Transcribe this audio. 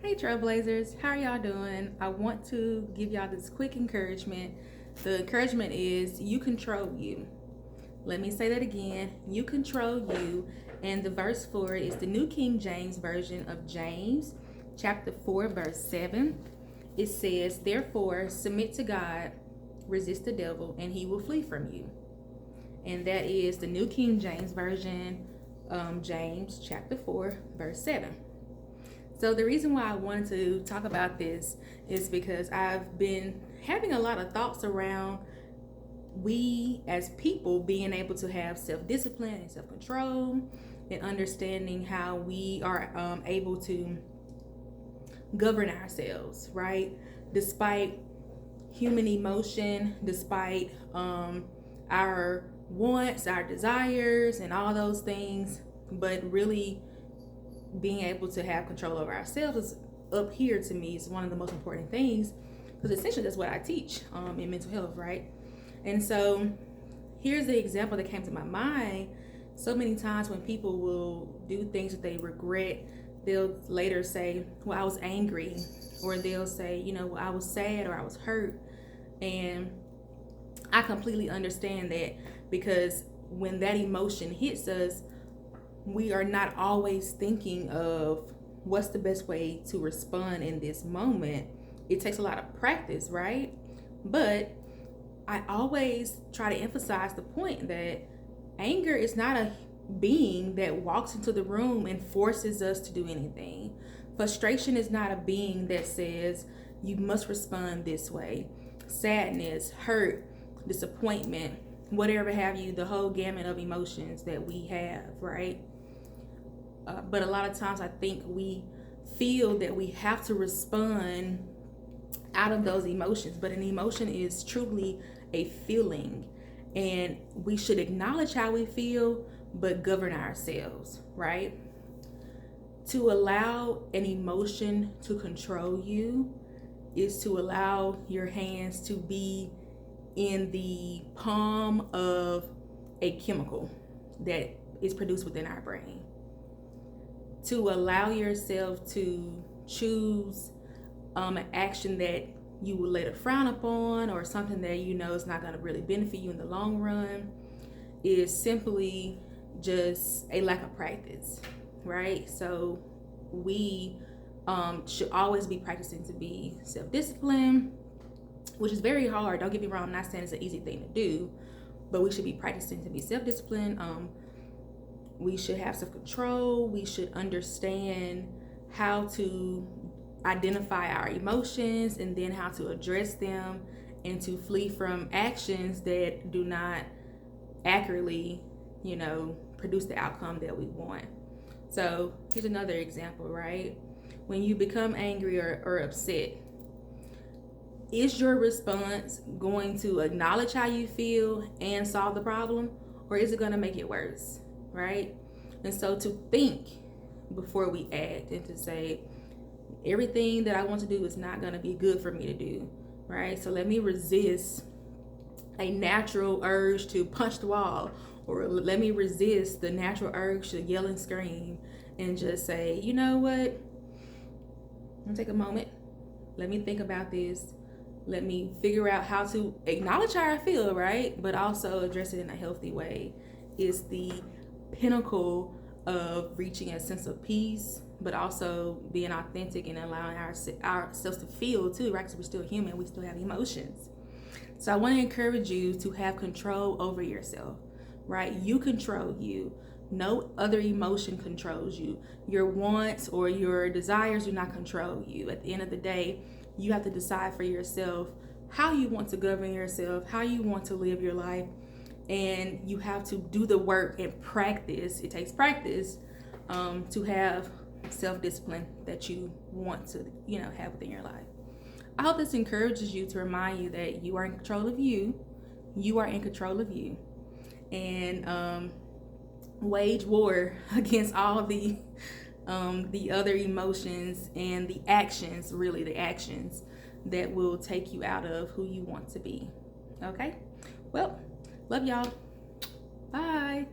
Hey Trailblazers, how are y'all doing? I want to give y'all this quick encouragement. The encouragement is you control you. Let me say that again. You control you. And the verse for it is the New King James Version of James, chapter 4, verse 7. It says, "Therefore, submit to God, resist the devil, and he will flee from you." And that is the New King James Version, James chapter 4, verse 7. So the reason why I wanted to talk about this is because I've been having a lot of thoughts around we as people being able to have self-discipline and self-control and understanding how we are able to govern ourselves, right? Despite human emotion, despite our wants, our desires, and all those things, but really being able to have control over ourselves is up here to me is one of the most important things, because essentially that's what I teach in mental health, right? And so here's the example that came to my mind. So many times when people will do things that they regret, they'll later say, well, I was angry, or they'll say, well, I was sad or I was hurt. And I completely understand that, because when that emotion hits us, we are not always thinking of what's the best way to respond in this moment. It takes a lot of practice, right? But I always try to emphasize the point that anger is not a being that walks into the room and forces us to do anything. Frustration is not a being that says you must respond this way. Sadness, hurt, disappointment, whatever have you, the whole gamut of emotions that we have, right? But a lot of times I think we feel that we have to respond out of those emotions, but an emotion is truly a feeling, and we should acknowledge how we feel but govern ourselves, right? To allow an emotion to control you is to allow your hands to be in the palm of a chemical that is produced within our brain. To allow yourself to choose an action that you will later frown upon, or something that is not going to really benefit you in the long run, is simply just a lack of practice, right? So we should always be practicing to be self-disciplined, which is very hard. Don't get me wrong, I'm not saying it's an easy thing to do, but we should be practicing to be self-disciplined. We should have self-control. We should understand how to identify our emotions and then how to address them and to flee from actions that do not accurately, produce the outcome that we want. So here's another example, right? When you become angry or upset, is your response going to acknowledge how you feel and solve the problem, or is it going to make it worse? Right? And so to think before we act, and to say everything that I want to do is not going to be good for me to do, right? So let me resist a natural urge to punch the wall, or let me resist the natural urge to yell and scream, and just say, you know what, I'm gonna take a moment, let me think about this, let me figure out how to acknowledge how I feel, right? But also address it in a healthy way. Is the pinnacle of reaching a sense of peace, but also being authentic and allowing ourselves to feel too, right? Because we're still human, we still have emotions. So I want to encourage you to have control over yourself, right? You control you. No other emotion controls you. Your wants or your desires do not control you. At the end of the day, you have to decide for yourself how you want to govern yourself, how you want to live your life. And you have to do the work and practice. It takes practice to have self-discipline that you want to, have within your life. I hope this encourages you, to remind you that you are in control of you. You are in control of you. And wage war against all the other emotions and the actions that will take you out of who you want to be. Okay? Well, love y'all. Bye.